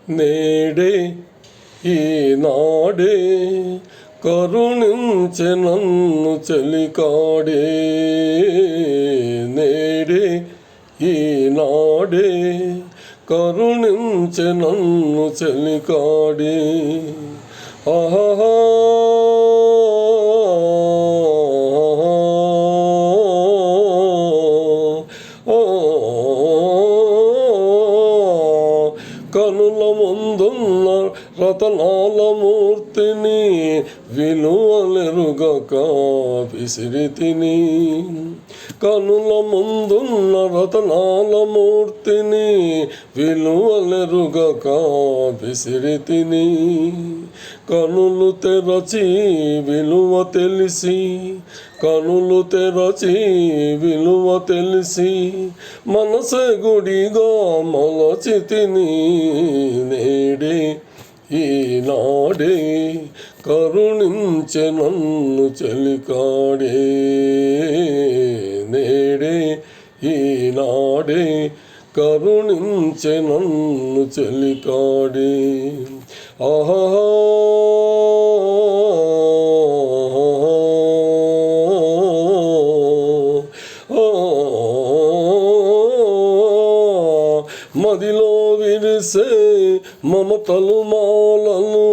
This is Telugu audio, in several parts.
నేడే ఈనాడే కరుణించె నన్ను చెలికాడే. నేడే ఈనాడే కరుణించె నన్ను చెలికాడే. ఆహా కనుల ముందున్న రతనాల మూర్తిని విలువలెరుగక విసిరితిని. కనుల ముందున్న రతనాల మూర్తిని విలువలెరుగక విసిరితిని. కనులు తెరచి విలువ తెలిసి, కనులు తెరచి విలువ తెలిసి, మనసే గుడిగా మలచితిని. నేడే ఈనాడే కరుణించె నన్ను చెలికాడే. నేడే ఈనాడే కరుణించె నన్ను చెలికాడే. ఆహా మదిలో విరిసే మమతలు మాలను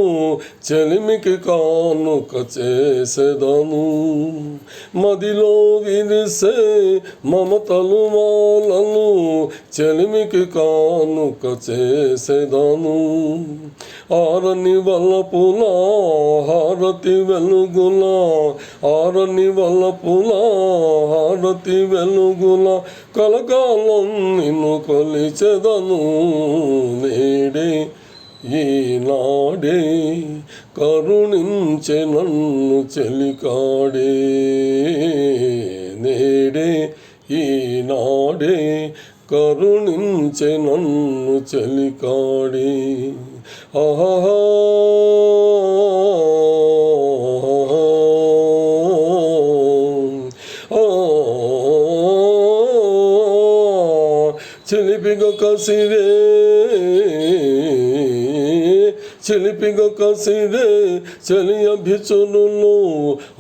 చెలిమికి కానుక చేసెదను. మదిలో విరిసే మమతలు మాలను చెలిమికి కానుక చేసెదను. ఆరని వలపుల హారతి వెలుగుల, ఆరని వలపుల హారతి వెలుగుల కలకాలం నిన్ను కొలిచెదను. నేడే ఈనాడే కరుణించె నన్ను చెలికాడే. నేడే ఈనాడే కరుణించె నన్ను చెలికాడే. ఆహా చిలిపిగ కసిరే, చిలిపిగ కసిరే చలి అభిచునులు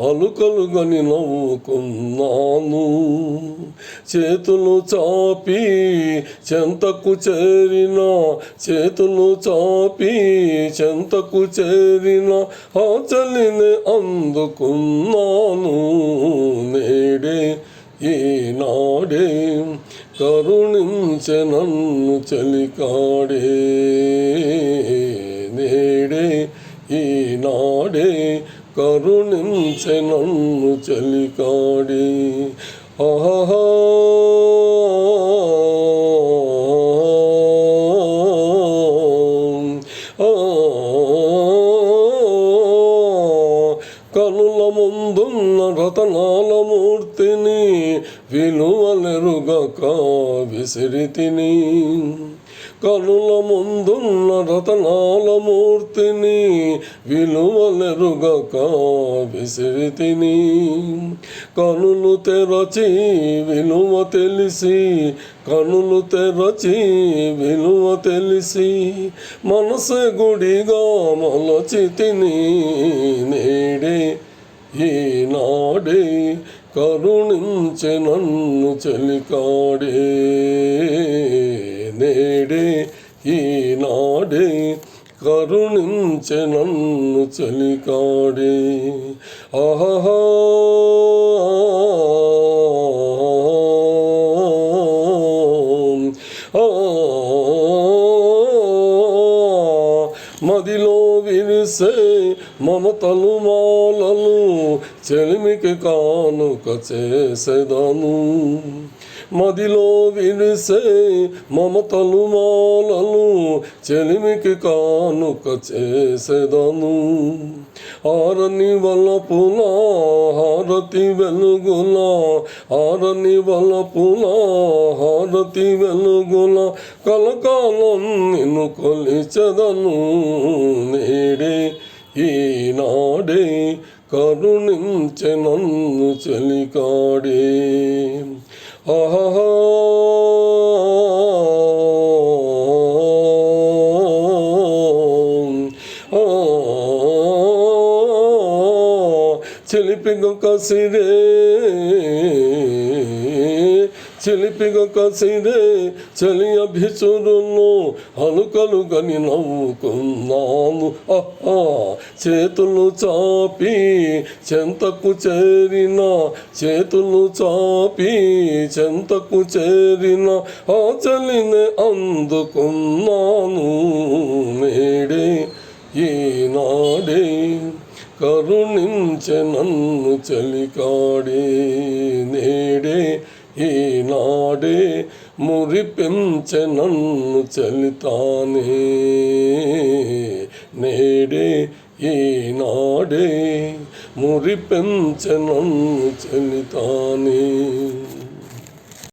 అలుకలుగని నవ్వుకున్నాను. చేతులు చాపి చెంతకు చేరిన, చేతులు చాపి చెంతకు చేరిన ఆ చలిని అందుకున్నాను. నేడే ఈనాడే కరుణించె నన్ను చెలికాడే. నేడే ఈనాడే కరుణించె నన్ను చెలికాడే. ఆహా కనుల ముందున్న రతనాల మూర్తిని విలువలెరుగక విసిరితిని. కనుల ముందున్న రతనాల మూర్తిని విలువలెరుగక విసిరితిని. కనులు తెరచి విలువ తెలిసి, కనులు తెరచి విలువ తెలిసి, మనసే గుడిగా మలచితిని. నేడే ఈనాడే కరుణించె నన్ను చెలికాడే. నేడే ఈనాడే కరుణించె నన్ను చెలికాడే. ఆహా మదిలో విరిసే మమతలు మాలలు చెలిమికి కానుక చేసెదను. మదిలో విరిసే మమతలు మాలలు చెలిమికి కానుక చేసెదను. ఆరని వలపుల హారతి వెలుగుల, ఆరని వలపుల హారతి వెలుగుల కలకాలం నిన్ను కొలిచెదను. నేడే ఈనాడే కరుణించె నన్ను చెలికాడే. ఆహా చిలిపిగ కసిరే చిలిపిగ కసిరే చలి అభిచురును అలుకలు గని నవ్వుకున్నాము. చేతులు చాపి చెంతకు చేరిన చేతులు చాపి చెంతకు చేరిన ఆ చలిని అందుకున్నాను. నేడే ఈనాడే కరుణించె నన్ను చలికాడే. నేడే ఈనాడే మురిపించె నన్ను చలితానే. నేడే ఈనాడే మురిపించె నన్ను చలితానే.